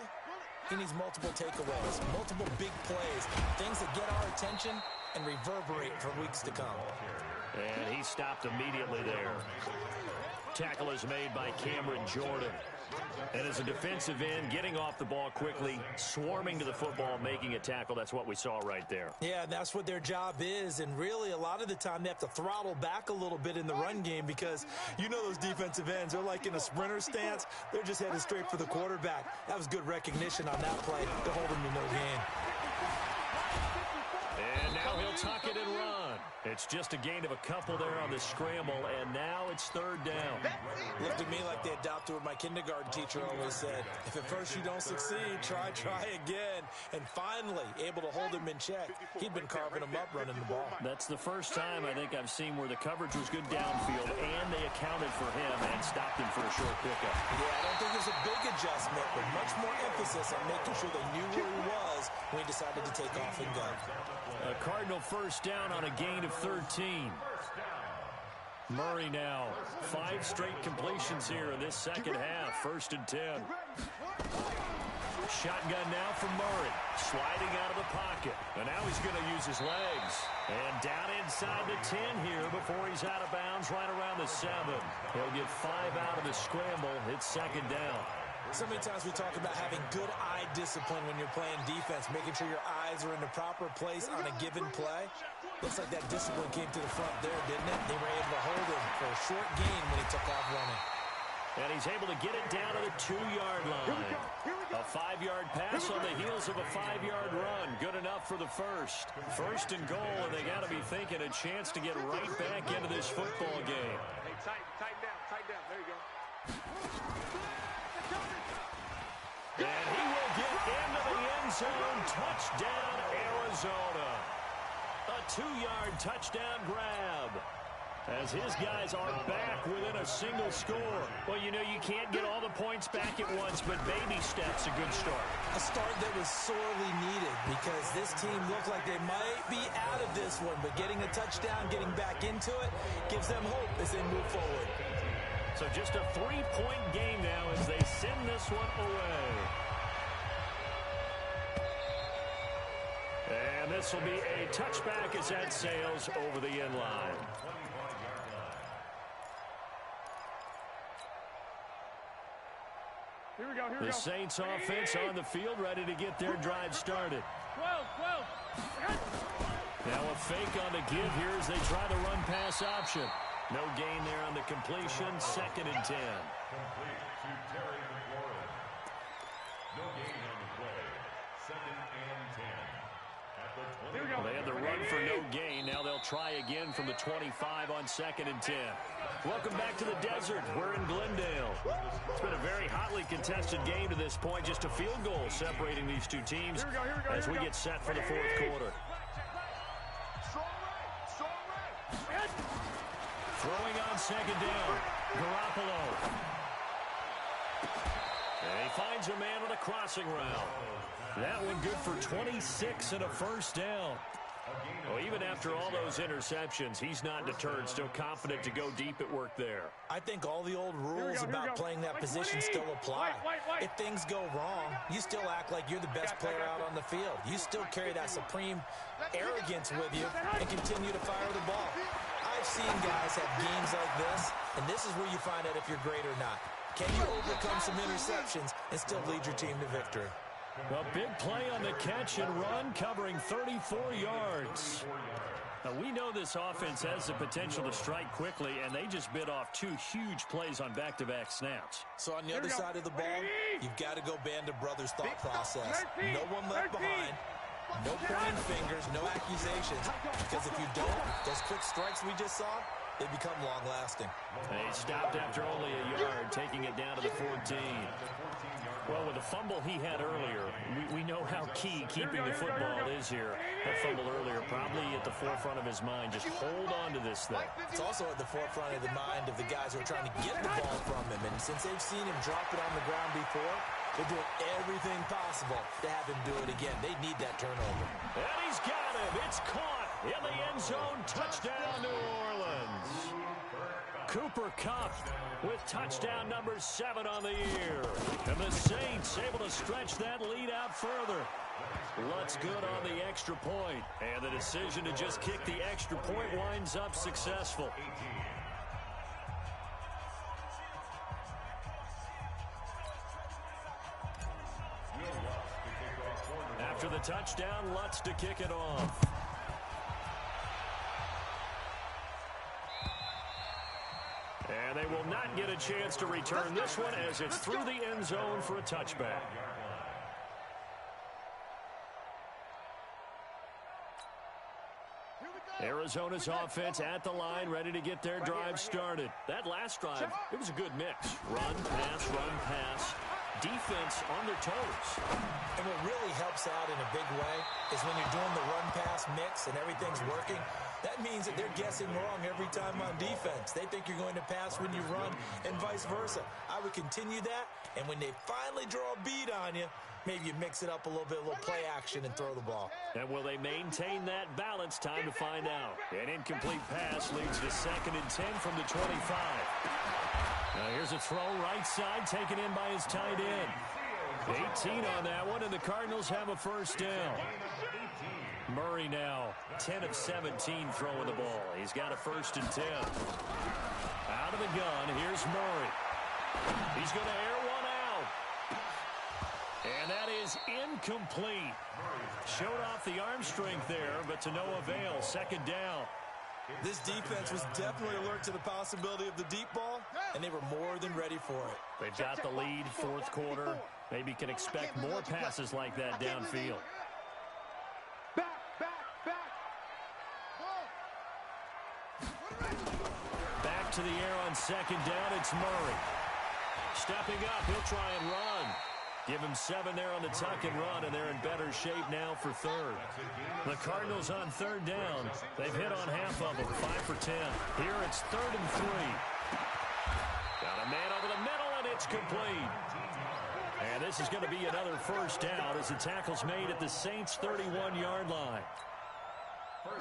he needs multiple takeaways, multiple big plays, things that get our attention and reverberate for weeks to come. And he stopped immediately there. Tackle is made by Cameron Jordan. And as a defensive end, getting off the ball quickly, swarming to the football, making a tackle, that's what we saw right there. Yeah, that's what their job is, and really a lot of the time they have to throttle back a little bit in the run game because you know those defensive ends, they're like in a sprinter stance. They're just headed straight for the quarterback. That was good recognition on that play to hold him to no gain. And now he'll tuck it and run. It's just a gain of a couple there on the scramble, and now it's third down. Looked at me like they adopted what my kindergarten teacher always said. If at first you don't succeed, try again. And finally, able to hold him in check. He'd been carving him up running the ball. That's the first time I think I've seen where the coverage was good downfield, and they accounted for him and stopped him for a short pickup. Yeah, I don't think there's a big adjustment, but much more emphasis on making sure they knew where he was when he decided to take off and go. A Cardinal first down on a gain of 13. Murray now, 5 straight completions here in this second half. 1st and 10. Shotgun now from Murray, sliding out of the pocket. And now he's going to use his legs. And down inside the 10 here before he's out of bounds right around the 7. He'll get 5 out of the scramble. It's second down. So many times we talk about having good eye discipline when you're playing defense, making sure your eyes are in the proper place on a given play. Looks like that discipline came to the front there, didn't it? They were able to hold him for a short gain when he took off running. And he's able to get it down to the 2-yard line. A 5-yard pass on the heels of a 5-yard run. Good enough for the first. 1st and goal, and they got to be thinking a chance to get right back into this football game. Hey, tighten down. There you go. And he will get into the end zone. Touchdown, Arizona. A 2-yard touchdown grab. As his guys are back within a single score. Well, you know, you can't get all the points back at once, but baby steps, a good start. A start that was sorely needed because this team looked like they might be out of this one, but getting a touchdown, getting back into it, gives them hope as they move forward. So just a 3-point game now as they send this one away. And this will be a touchback as that sails over the end line. Here we go. The Saints offense on the field, ready to get their drive started. 12. Now a fake on the give here as they try the run-pass option. No gain there on the completion. 2nd and 10. Complete to Terry McLaurin. No gain on the play. 2nd and 10. At the 20. Well, they had the run for no gain. Now they'll try again from the 25 on 2nd and 10. Welcome back to the desert. We're in Glendale. It's been a very hotly contested game to this point. Just a field goal separating these two teams as we get set for the 4th quarter. Throwing on 2nd down, Garoppolo. And he finds a man with a crossing route. That one good for 26 and a 1st down. Well, even after all those interceptions, he's not deterred, still confident to go deep at work there. I think all the old rules about playing that position still apply. If things go wrong, you still act like you're the best player out on the field. You still carry that supreme arrogance with you and continue to fire the ball. I've seen guys have games like this, and this is where you find out if you're great or not. Can you overcome some interceptions and still lead your team to victory? A big play on the catch and run, covering 34 yards. Now, we know this offense has the potential to strike quickly, and they just bit off 2 huge plays on back-to-back snaps. So on the other side of the ball, you've got to go band of brothers thought process. No one left behind. No pointing fingers, no accusations. Because if you don't, those quick strikes we just saw, they become long-lasting. They stopped after only a yard, taking it down to the 14. Well, with the fumble he had earlier, we know how key keeping the football is here. That fumble earlier probably at the forefront of his mind. Just hold on to this thing. It's also at the forefront of the mind of the guys who are trying to get the ball from him. And since they've seen him drop it on the ground before, they're doing everything possible to have him do it again. They need that turnover. And he's got him. It's caught in the end zone. Touchdown, New Orleans. Cooper Kupp with touchdown number 7 on the year. And the Saints able to stretch that lead out further. Lutz good on the extra point. And the decision to just kick the extra point winds up successful. After the touchdown, Lutz to kick it off. And they will not get a chance to return this one as it's through the end zone for a touchback. Arizona's offense at the line, ready to get their drive started. That last drive, it was a good mix. Run, pass. Defense on their toes. And what really helps out in a big way is when you're doing the run-pass mix and everything's working, that means that they're guessing wrong every time on defense. They think you're going to pass when you run and vice versa. I would continue that, and when they finally draw a beat on you, maybe you mix it up a little bit, a little play action, and throw the ball. And will they maintain that balance? Time to find out. An incomplete pass leads to 2nd and 10 from the 25. Now here's a throw right side taken in by his tight end. 18 on that one, and the Cardinals have a first down. Murray now 10 of 17 throwing the ball. He's got a 1st and 10. Out of the gun, here's Murray. He's going to air one out. And that is incomplete. Showed off the arm strength there, but to no avail. 2nd down. This defense was definitely alert to the possibility of the deep ball, and they were more than ready for it. They've got the lead, 4th quarter. Maybe can expect more passes like that downfield. Back. Back to the air on 2nd down, it's Murray. Stepping up, he'll try and run. Give him 7 there on the tuck and run, and they're in better shape now for 3rd. The Cardinals on 3rd down. They've hit on half of them, 5 for 10. Here it's 3rd and 3. Got a man over the middle, and it's complete. And this is going to be another first down as the tackle's made at the Saints' 31-yard line.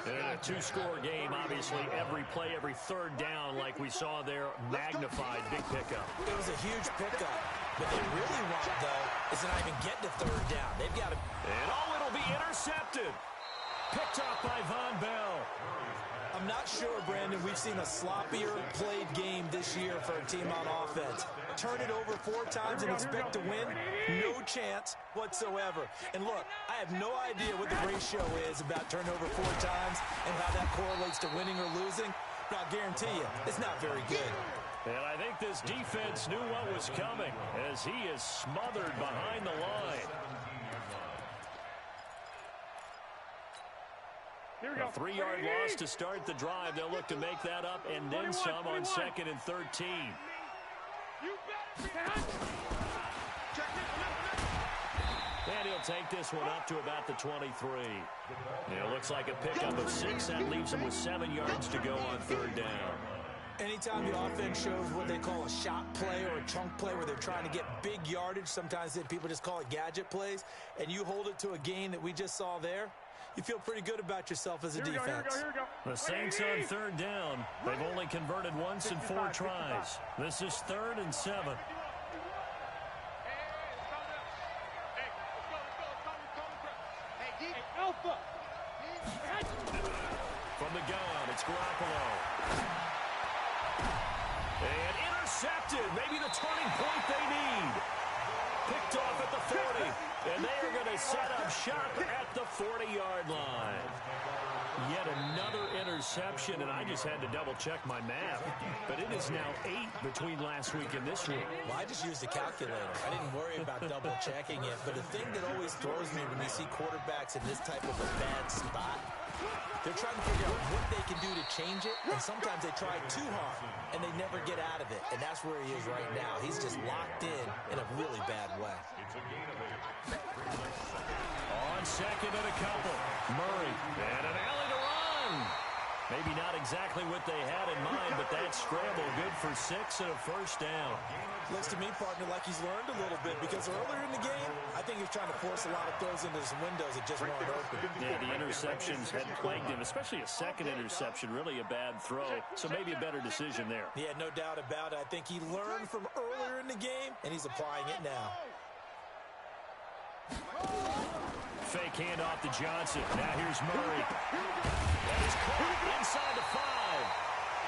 In a 2-score game, obviously, every play, every 3rd down, like we saw there, magnified, big pickup. It was a huge pickup. What they really want, though, is to not even get to 3rd down. They've got to... And it'll be intercepted. Picked off by Von Bell. I'm not sure, Brandon, we've seen a sloppier played game this year for a team on offense. Turn it over 4 times and expect to win? No chance whatsoever. And look, I have no idea what the ratio is about turnover 4 times and how that correlates to winning or losing, but I'll guarantee you, it's not very good. And I think this defense knew what was coming as he is smothered behind the line. A 3-yard loss to start the drive. They'll look to make that up and then some on 2nd and 13. And he'll take this one up to about the 23. It looks like a pickup of 6. That leaves him with 7 yards to go on 3rd down. Anytime the offense shows what they call a shot play or a chunk play where they're trying to get big yardage, sometimes people just call it gadget plays, and you hold it to a gain that we just saw there, you feel pretty good about yourself as a defense. The Saints on 3rd down. They've only converted once in 4 tries. This is 3rd and 7. From the gun, it's Garoppolo. And intercepted. Maybe the turning point they need. Picked off at the 40. And they are going to set up shop at the 40-yard line. Yet another interception, and I just had to double-check my math. But it is now 8 between last week and this week. Well, I just used a calculator. I didn't worry about double-checking it. But the thing that always throws me when you see quarterbacks in this type of a bad spot, they're trying to figure out what they can do to change it, and sometimes they try too hard, and they never get out of it. And that's where he is right now. He's just locked in a really bad way. On second and a couple. Murray, and an alley to run. Maybe not exactly what they had in mind, but that scramble good for 6 and a first down. Looks to me, partner, like he's learned a little bit, because earlier in the game, I think he was trying to force a lot of throws into some windows that just weren't open. Yeah, the interceptions had plagued him, especially a second interception, really a bad throw, so maybe a better decision there. Yeah, no doubt about it. I think he learned from earlier in the game, and he's applying it now. Fake handoff to Johnson. Now here's Murray. That is caught inside the 5.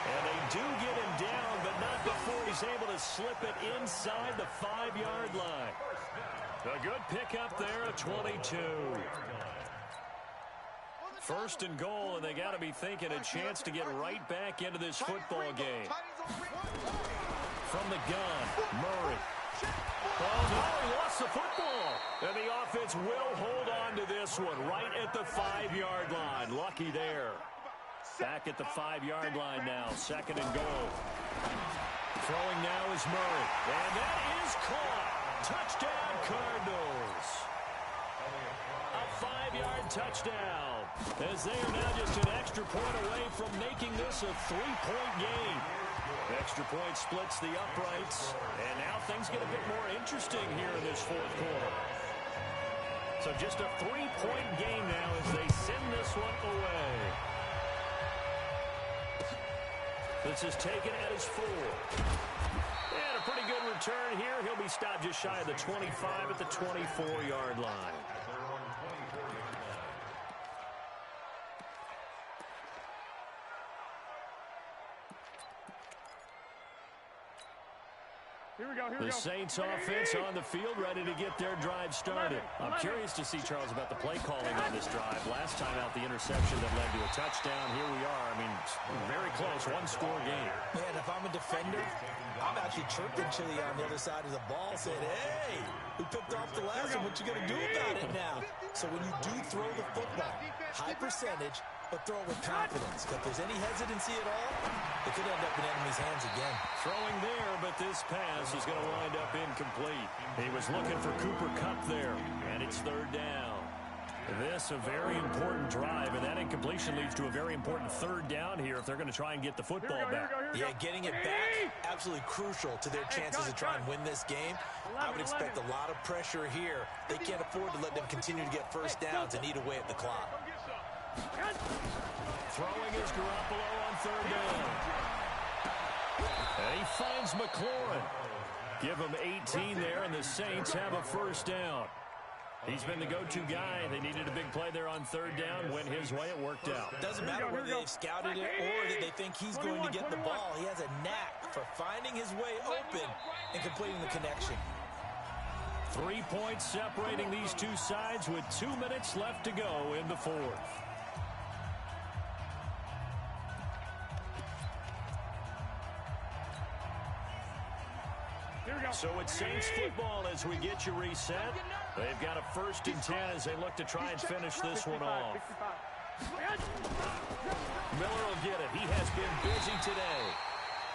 And they do get him down, but not before he's able to slip it inside the 5-yard line. A good pickup there at 22. First and goal, and they got to be thinking a chance to get right back into this football game. From the gun, Murray. Oh, no, he lost the football. And the offense will hold on to this one right at the 5-yard line. Lucky there. Back at the 5-yard line now. Second and goal. Throwing now is Murray. And that is caught. Touchdown, Cardinals. A 5-yard touchdown. As they are now just an extra point away from making this a 3-point game. Extra point splits the uprights. And now things get a bit more interesting here in this fourth quarter. So just a 3-point game now as they send this one away. This is taken at his 4. And a pretty good return here. He'll be stopped just shy of the 25 at the 24-yard line. The Saints offense on the field, ready to get their drive started. I'm curious to see, Charles, about the play calling on this drive. Last time out, the interception that led to a touchdown. Here we are. I mean, very close, one-score game. Man, if I'm a defender, I'm actually chirping Chili on the other side of the ball, saying, hey, we picked off the last one. What you going to do about it now? So when you do throw the football, high percentage, but throw it with confidence. If there's any hesitancy at all, it could end up in enemy's hands again. Throwing there, but this pass is going to wind up incomplete. He was looking for Cooper Kupp there, and it's third down. This a very important drive, and that incompletion leads to a very important third down here if they're going to try and get the football back. Yeah, getting it back, absolutely crucial to their chances to try and win this game. I would expect a lot of pressure here. They can't afford to let them continue to get first downs and eat away at the clock. Throwing is Garoppolo on third down. And he finds McLaurin. Give him 18 there, and the Saints have a first down. He's been the go-to guy. They needed a big play there on third down. Went his way, it worked out. Doesn't matter whether they've scouted it or that they think he's going to get the ball. He has a knack for finding his way open and completing the connection. 3 points separating these two sides with 2 minutes left to go in the fourth. So it's Saints football as we get you reset. They've got a 1st and 10 as they look to try and finish this one off. Miller will get it. He has been busy today.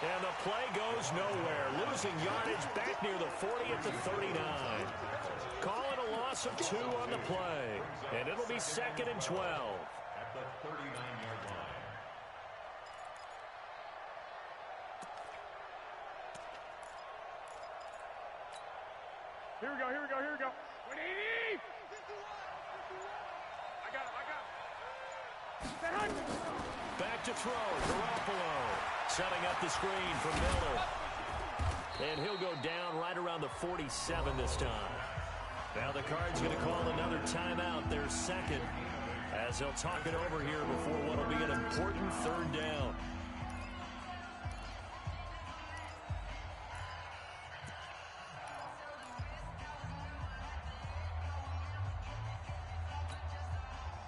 And the play goes nowhere. Losing yardage back near the 40 at the 39. Call it a loss of 2 on the play. And it'll be 2nd and 12. At the 39-yard line. Here we go. 180! I got him. Back to throw. Garoppolo setting up the screen for Miller. And he'll go down right around the 47 this time. Now the Cards going to call another timeout, their second, as they'll talk it over here before what will be an important third down.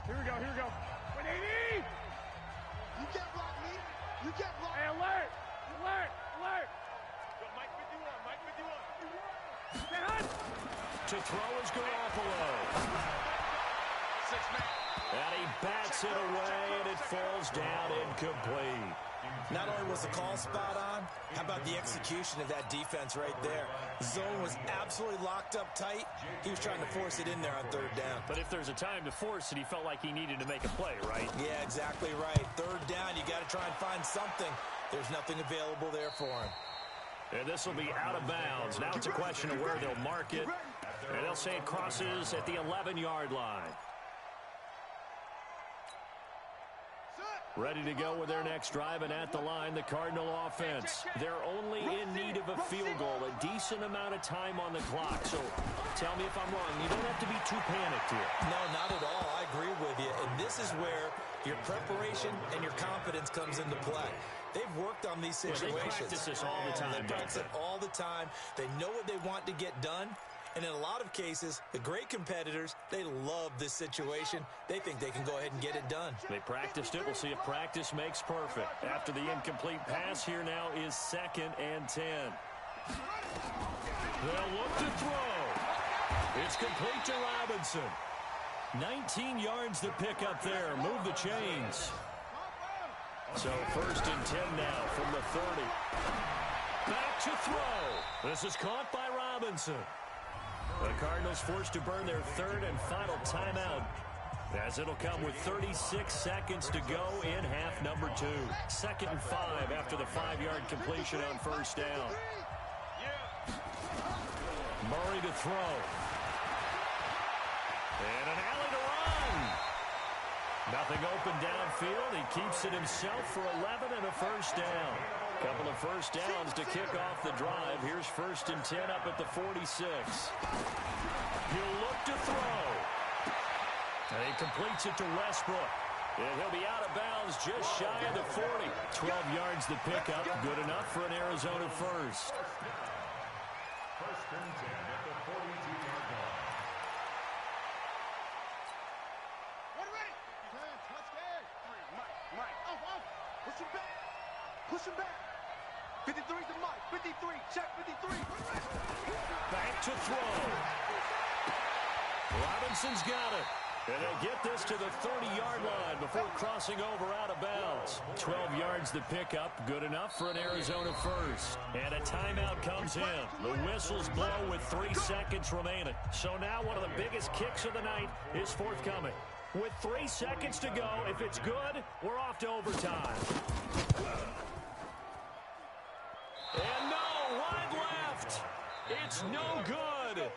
Here we go, here we go. 180! You can't block me. You can't block me. Hey, alert! Alert! Alert! Yo, Mike 51, Mike 51. Get hot! To throw is Garoppolo. 6-man. And he bats it away, and it falls down incomplete. Not only was the call spot on, how about the execution of that defense right there? The zone was absolutely locked up tight. He was trying to force it in there on third down. But if there's a time to force it, he felt like he needed to make a play, right? Yeah, exactly right. Third down, you got to try and find something. There's nothing available there for him. And this will be out of bounds. Now it's a question of where they'll mark it. And they'll say it crosses at the 11-yard line. Ready to go with their next drive, and at the line, the Cardinal offense. They're only in need of a field goal, a decent amount of time on the clock. So tell me if I'm wrong. You don't have to be too panicked here. No, not at all. I agree with you. And this is where your preparation and your confidence comes into play. They've worked on these situations. They practice this all the time. They practice it all the time. They know what they want to get done. And in a lot of cases, the great competitors, they love this situation. They think they can go ahead and get it done. They practiced it. We'll see if practice makes perfect. After the incomplete pass, here now is 2nd and 10. They'll look to throw. It's complete to Robinson. 19 yards to pick up there. Move the chains. So 1st and 10 now from the 30. Back to throw. This is caught by Robinson. The Cardinals forced to burn their 3rd and final timeout, as it'll come with 36 seconds to go in half number 2. 2nd and 5 after the 5-yard completion on 1st down. Murray to throw. And an alley to run. Nothing open downfield. He keeps it himself for 11 and a 1st down. Couple of 1st downs to kick off the drive. Here's 1st and 10 up at the 46. He'll look to throw. And he completes it to Westbrook. And he'll be out of bounds just shy of the 40. 12 yards to pick up. Good enough for an Arizona first. 1st and 10 at the 42-yard line. What ready? Touchdown. Mike. Off. Push him back. Push him back. 53's the Mike. 53. Check 53. Back to throw. Robinson's got it. And they'll get this to the 30-yard line before crossing over out of bounds. 12 yards to pick up. Good enough for an Arizona first. And a timeout comes in. The whistles blow with 3 seconds remaining. So now one of the biggest kicks of the night is forthcoming. With 3 seconds to go, if it's good, we're off to overtime. And no, wide left. It's no good.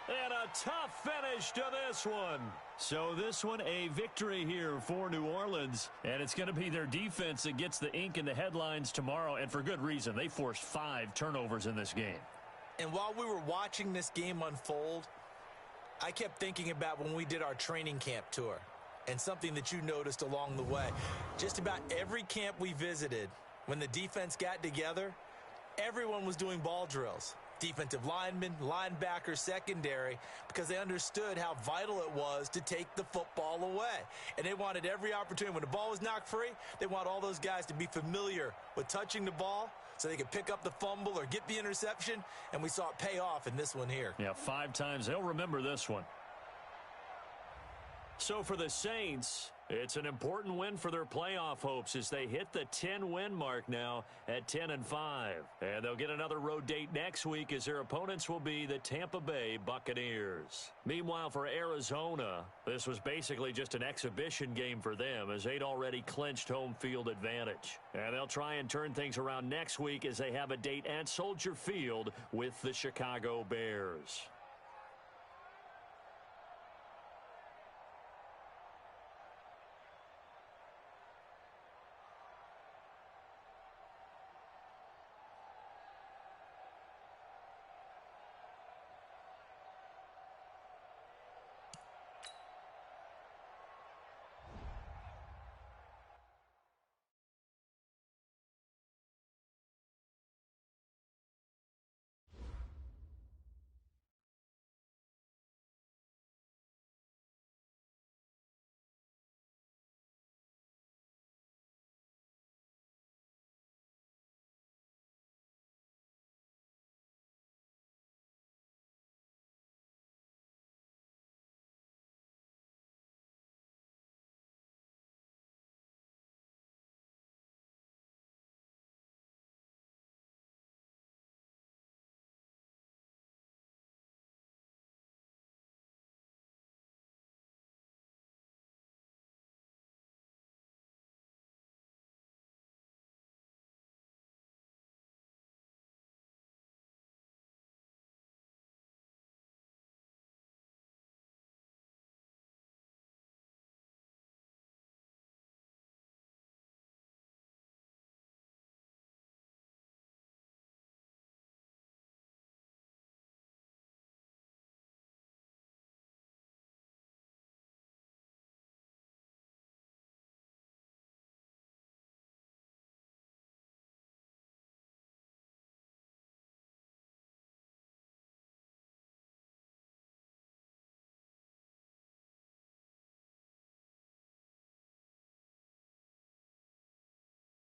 And a tough finish to this one. So this one, a victory here for New Orleans. And it's going to be their defense that gets the ink in the headlines tomorrow. And for good reason. They forced 5 turnovers in this game. And while we were watching this game unfold, I kept thinking about when we did our training camp tour. And something that you noticed along the way. Just about every camp we visited, when the defense got together, everyone was doing ball drills. Defensive linemen, linebackers, secondary, because they understood how vital it was to take the football away. And they wanted every opportunity. When the ball was knocked free, they want all those guys to be familiar with touching the ball so they could pick up the fumble or get the interception. And we saw it pay off in this one here. Yeah, 5 times. They'll remember this one. So for the Saints, it's an important win for their playoff hopes as they hit the 10-win mark now at 10-5. And they'll get another road date next week as their opponents will be the Tampa Bay Buccaneers. Meanwhile, for Arizona, this was basically just an exhibition game for them as they'd already clinched home field advantage. And they'll try and turn things around next week as they have a date at Soldier Field with the Chicago Bears.